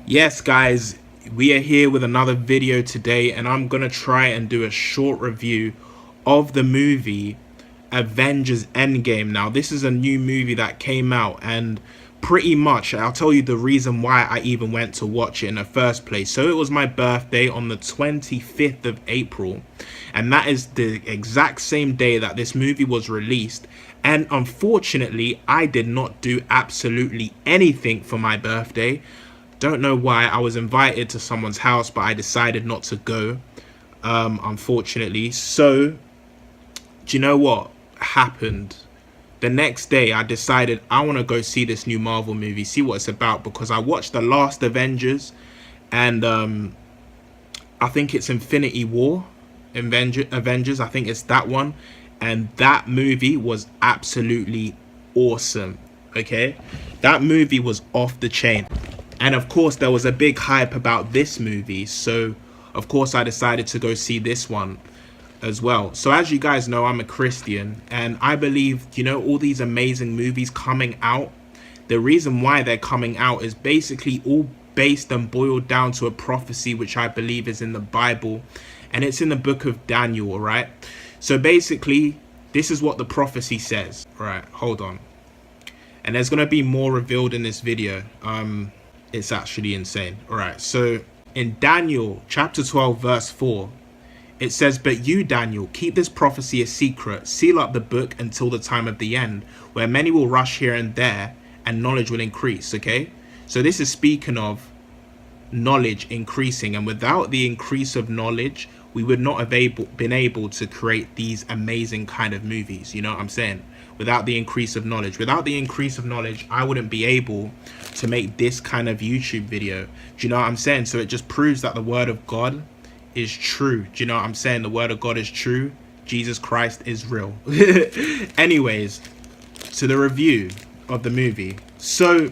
Yes, guys, we are here with another video today, and I'm gonna try and do a short review of the movie Avengers Endgame. Now, this is a new movie that came out, and pretty much I'll tell you the reason why I even went to watch it in the first place. So it was my birthday on the 25th of April, and that is the exact same day that this movie was released. And unfortunately, I did not do absolutely anything for my birthday. Don't know why. I was invited to someone's house, but I decided not to go, unfortunately. So, do you know what happened? The next day, I decided I want to go see this new Marvel movie, see what it's about, because I watched the last Avengers, and I think it's Infinity War, Avengers, I think it's that one, and that movie was absolutely awesome, okay? That movie was off the chain. And of course, there was a big hype about this movie, so of course I decided to go see this one as well. So as you guys know, I'm a Christian, and I believe, all these amazing movies coming out, the reason why they're coming out is basically all based and boiled down to a prophecy which I believe is in the Bible, and it's in the book of Daniel, right? So basically, this is what the prophecy says. Right, hold on. And there's going to be more revealed in this video. It's actually insane. All right, so in Daniel chapter 12 verse 4, it says, "But you, Daniel, keep this prophecy a secret, seal up the book until the time of the end, where many will rush here and there, and knowledge will increase." Okay, so this is speaking of knowledge increasing, and without the increase of knowledge, we would not have been able to create these amazing kind of movies. You know what I'm saying? Without the increase of knowledge, I wouldn't be able to make this kind of YouTube video. Do you know what I'm saying? So it just proves that the word of God is true. Do you know what I'm saying? The word of God is true. Jesus Christ is real. Anyways, to the review of the movie. So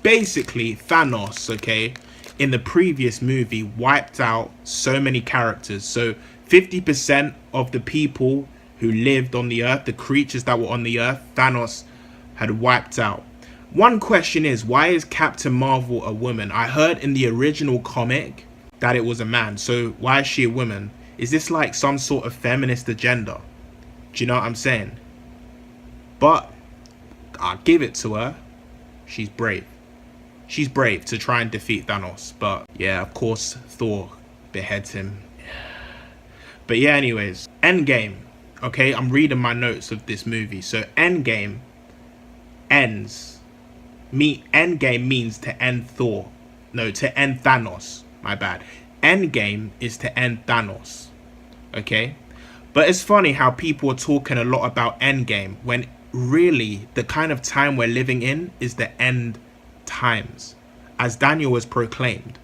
basically, Thanos, okay, in the previous movie wiped out so many characters. So 50% of the people who lived on the earth, the creatures that were on the earth, Thanos had wiped out. One question is, why is Captain Marvel a woman? I heard in the original comic that it was a man. So why is she a woman? Is this like some sort of feminist agenda? Do you know what I'm saying? But I'll give it to her. She's brave. She's brave to try and defeat Thanos. But yeah, of course, Thor beheads him. But yeah, anyways, Endgame. Okay, I'm reading my notes of this movie. So Endgame ends. Endgame means to end Thor. No, to end Thanos. My bad. Endgame is to end Thanos. Okay? But it's funny how people are talking a lot about Endgame when really the kind of time we're living in is the end times. As Daniel has proclaimed.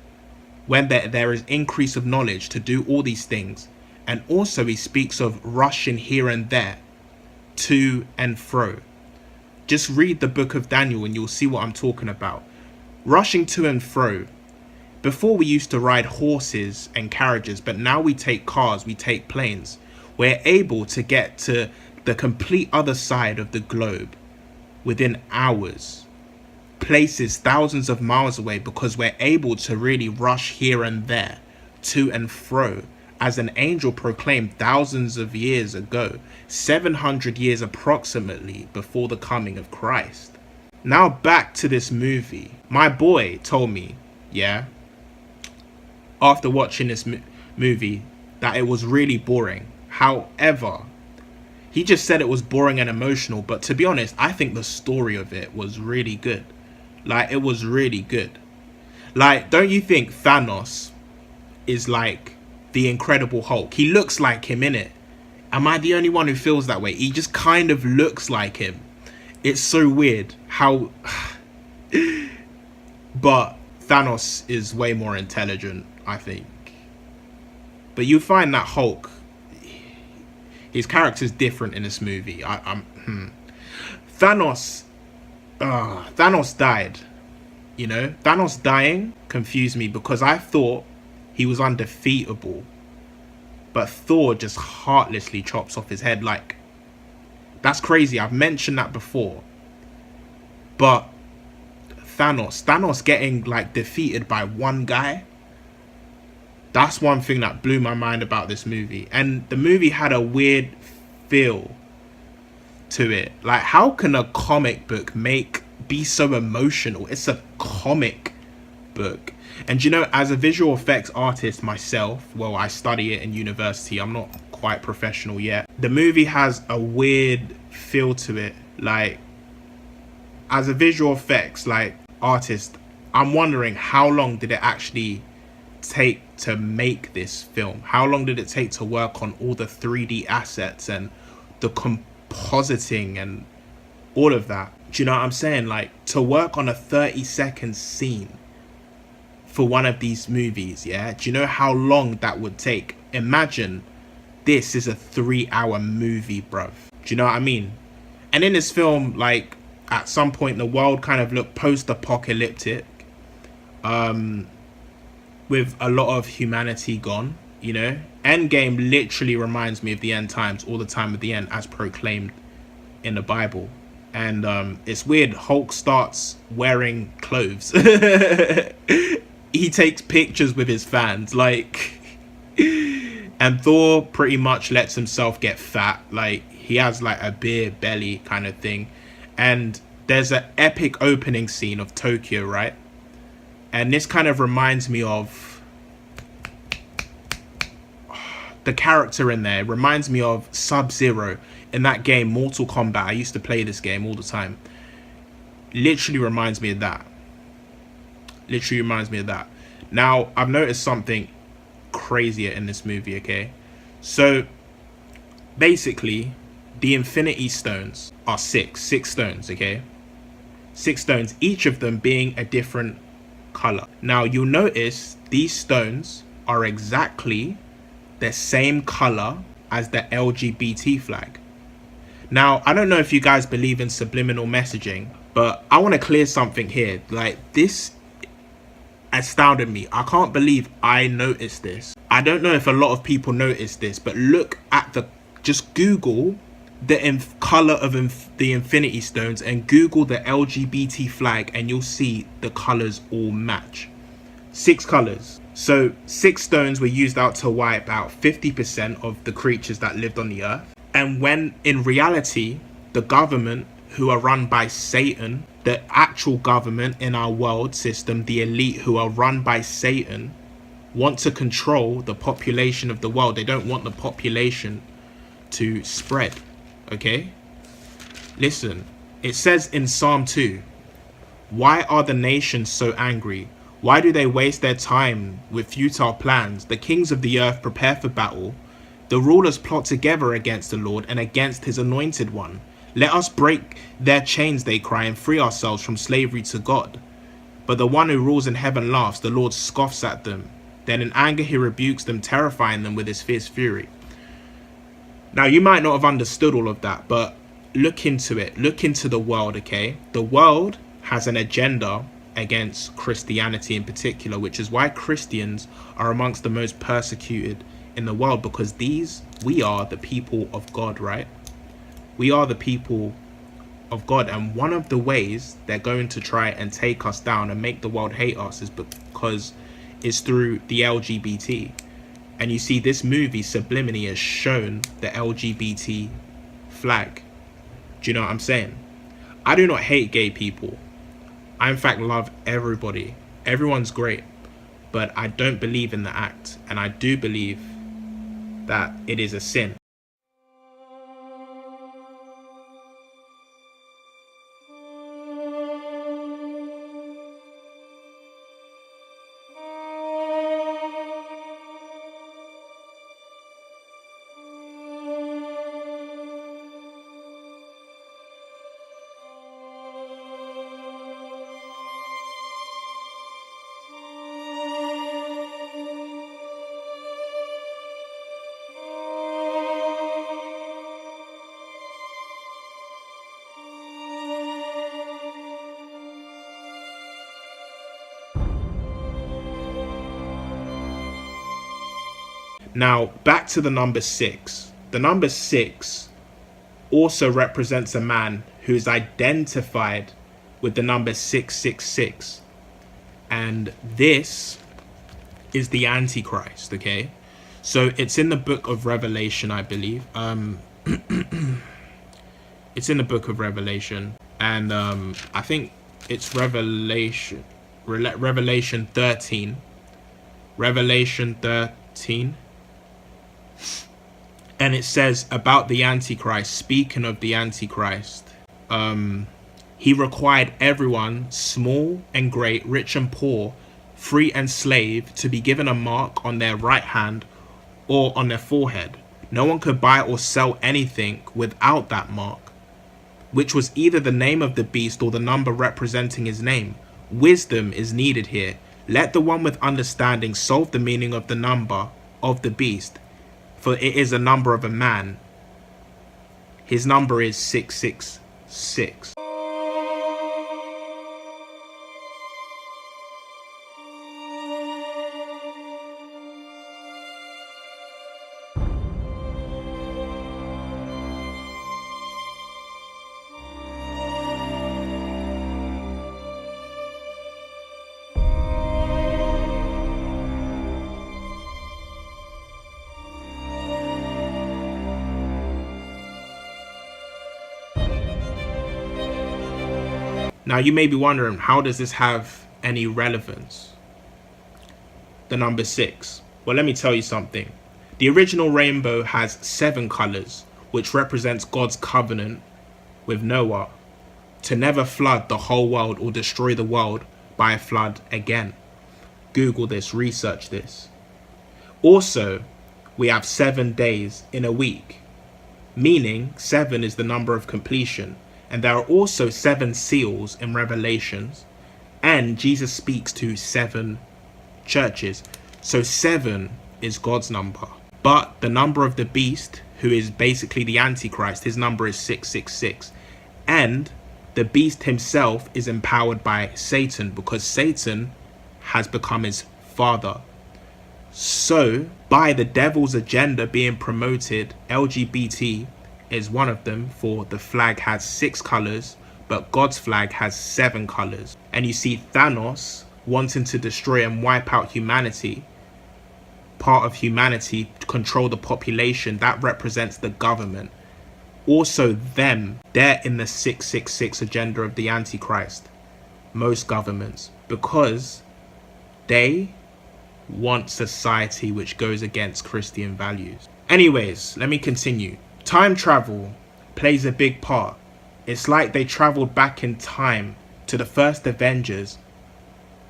When there is increase of knowledge to do all these things. And also he speaks of rushing here and there, to and fro. Just read the book of Daniel and you'll see what I'm talking about. Rushing to and fro. Before we used to ride horses and carriages, but now we take cars, we take planes. We're able to get to the complete other side of the globe within hours. Places thousands of miles away because we're able to really rush here and there, to and fro. As an angel proclaimed thousands of years ago, 700 years approximately before the coming of Christ. Now back to this movie. My boy told me, yeah, after watching this movie, that it was really boring. However, he just said it was boring and emotional, but to be honest, I think the story of it was really good. Like, it was really good. Like, don't you think Thanos is like the Incredible Hulk? He looks like him, innit? Am I the only one who feels that way? He just kind of looks like him. It's so weird how... But Thanos is way more intelligent, I think. But you find that Hulk, his character's different in this movie. Thanos died. You know, Thanos dying confused me because I thought he was undefeatable. But Thor just heartlessly chops off his head. Like, that's crazy. I've mentioned that before. But Thanos getting like defeated by one guy. That's one thing that blew my mind about this movie. And the movie had a weird feel to it. Like, how can a comic book be so emotional? It's a comic book. And you know, as a visual effects artist myself, well, I study it in university. I'm not quite professional yet. The movie has a weird feel to it. Like, as a visual effects like artist, I'm wondering how long did it actually take to make this film? How long did it take to work on all the 3D assets and the compositing and all of that? Do you know what I'm saying? Like, to work on a 30-second scene for one of these movies, yeah? Do you know how long that would take? Imagine this is a 3-hour movie, bruv. Do you know what I mean? And in this film, like, at some point the world kind of looked post-apocalyptic, with a lot of humanity gone, you know? Endgame literally reminds me of the end times, all the time at the end, as proclaimed in the Bible. And it's weird, Hulk starts wearing clothes. He takes pictures with his fans, like, and Thor pretty much lets himself get fat. Like, he has like a beer belly kind of thing. And there's an epic opening scene of Tokyo, right? And this kind of reminds me of the character in there. It reminds me of Sub-Zero in that game, Mortal Kombat. I used to play this game all the time. Literally reminds me of that. Literally reminds me of that. Now, I've noticed something crazier in this movie, okay? So, basically, the Infinity Stones are six stones, okay? 6 stones, each of them being a different color. Now, you'll notice these stones are exactly the same color as the LGBT flag. Now, I don't know if you guys believe in subliminal messaging, but I want to clear something here. Like, this astounded me. I can't believe I noticed this. I don't know if a lot of people noticed this, but look at just Google the color of the Infinity Stones and Google the LGBT flag, and you'll see the colors all match. 6 colors. So 6 stones were used out to wipe out 50% of the creatures that lived on the earth. And when in reality, the government, who are run by Satan, the actual government in our world system, the elite who are run by Satan, want to control the population of the world. They don't want the population to spread. Okay? Listen, it says in Psalm 2, why are the nations so angry? Why do they waste their time with futile plans? The kings of the earth prepare for battle. The rulers plot together against the Lord and against his anointed one. Let us break their chains, they cry, and free ourselves from slavery to God. But the one who rules in heaven laughs. The Lord scoffs at them. Then in anger he rebukes them, terrifying them with his fierce fury. Now, you might not have understood all of that, but look into it. Look into the world, okay? The world has an agenda against Christianity in particular, which is why Christians are amongst the most persecuted in the world, because we are the people of God, right? We are the people of God, and one of the ways they're going to try and take us down and make the world hate us is because it's through the LGBT. And you see, this movie subliminally has shown the LGBT flag. Do you know what I'm saying? I do not hate gay people. I in fact love everybody. Everyone's great. But I don't believe in the act. And I do believe that it is a sin. Now, back to the number 6. The number 6 also represents a man who is identified with the number 666. And this is the Antichrist, okay? So it's in the book of Revelation, I believe. It's in the book of Revelation. And I think it's Revelation 13. Revelation 13. And it says about the Antichrist, speaking of the Antichrist, he required everyone, small and great, rich and poor, free and slave, to be given a mark on their right hand or on their forehead. No one could buy or sell anything without that mark, which was either the name of the beast or the number representing his name. Wisdom is needed here. Let the one with understanding solve the meaning of the number of the beast, for it is a number of a man. His number is 666. Now you may be wondering, how does this have any relevance? The number 6. Well, let me tell you something. The original rainbow has 7 colors, which represents God's covenant with Noah to never flood the whole world or destroy the world by a flood again. Google this, research this. Also, we have 7 days in a week, meaning 7 is the number of completion. And there are also 7 seals in Revelations, and Jesus speaks to 7 churches. So 7 is God's number. But the number of the beast, who is basically the Antichrist, his number is 666. And the beast himself is empowered by Satan, because Satan has become his father. So by the devil's agenda being promoted, LGBT is one of them, for the flag has 6 colors, but God's flag has 7 colors. And you see Thanos wanting to destroy and wipe out humanity, part of humanity, to control the population. That represents the government. Also them, they're in the 666 agenda of the Antichrist, most governments, because they want society which goes against Christian values. Anyways, let me continue. Time travel plays a big part. It's like they traveled back in time to the first Avengers,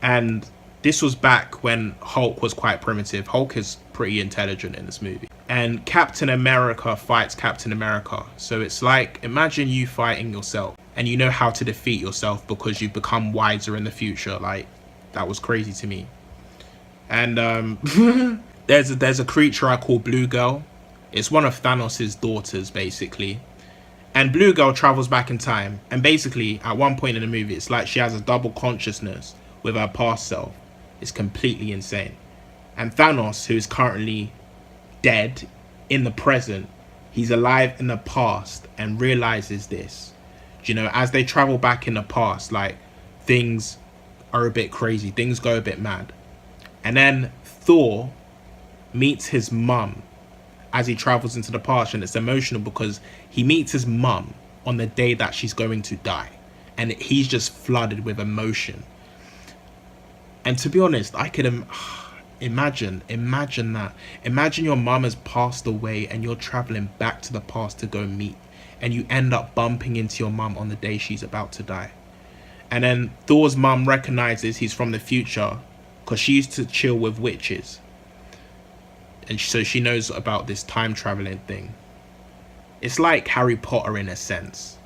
and this was back when Hulk was quite primitive. Hulk is pretty intelligent in this movie. And Captain America fights Captain America. So it's like, imagine you fighting yourself, and you know how to defeat yourself because you've become wiser in the future. Like, that was crazy to me. And there's a creature I call Blue Girl. It's one of Thanos' daughters, basically. And Blue Girl travels back in time. And basically, at one point in the movie, it's like she has a double consciousness with her past self. It's completely insane. And Thanos, who is currently dead in the present, he's alive in the past and realizes this. You know, as they travel back in the past, like, things are a bit crazy. Things go a bit mad. And then Thor meets his mum as he travels into the past, and it's emotional because he meets his mum on the day that she's going to die, and he's just flooded with emotion. And to be honest, I could imagine that. Imagine your mum has passed away and you're traveling back to the past to go meet, and you end up bumping into your mum on the day she's about to die. And then Thor's mum recognizes he's from the future because she used to chill with witches. And so she knows about this time traveling thing. It's like Harry Potter in a sense.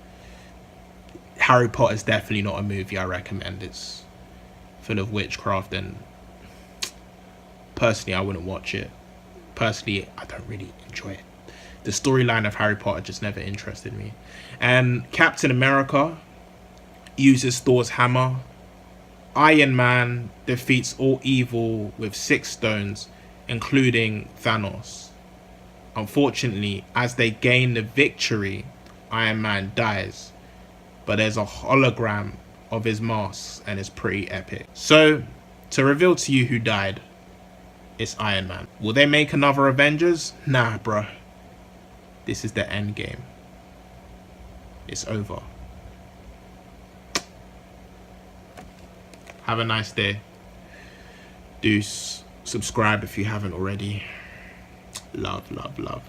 Harry Potter is definitely not a movie I recommend. It's full of witchcraft, and personally I wouldn't watch it. Personally, I don't really enjoy it. The storyline of Harry Potter just never interested me. And Captain America uses Thor's hammer. Iron Man defeats all evil with 6 stones, including Thanos. Unfortunately, as they gain the victory, Iron Man dies, but there's a hologram of his masks, and it's pretty epic. So, to reveal to you who died, it's Iron Man. Will they make another Avengers? Nah, bruh. This is the Endgame. It's over. Have a nice day. Do subscribe if you haven't already. Love, love, love.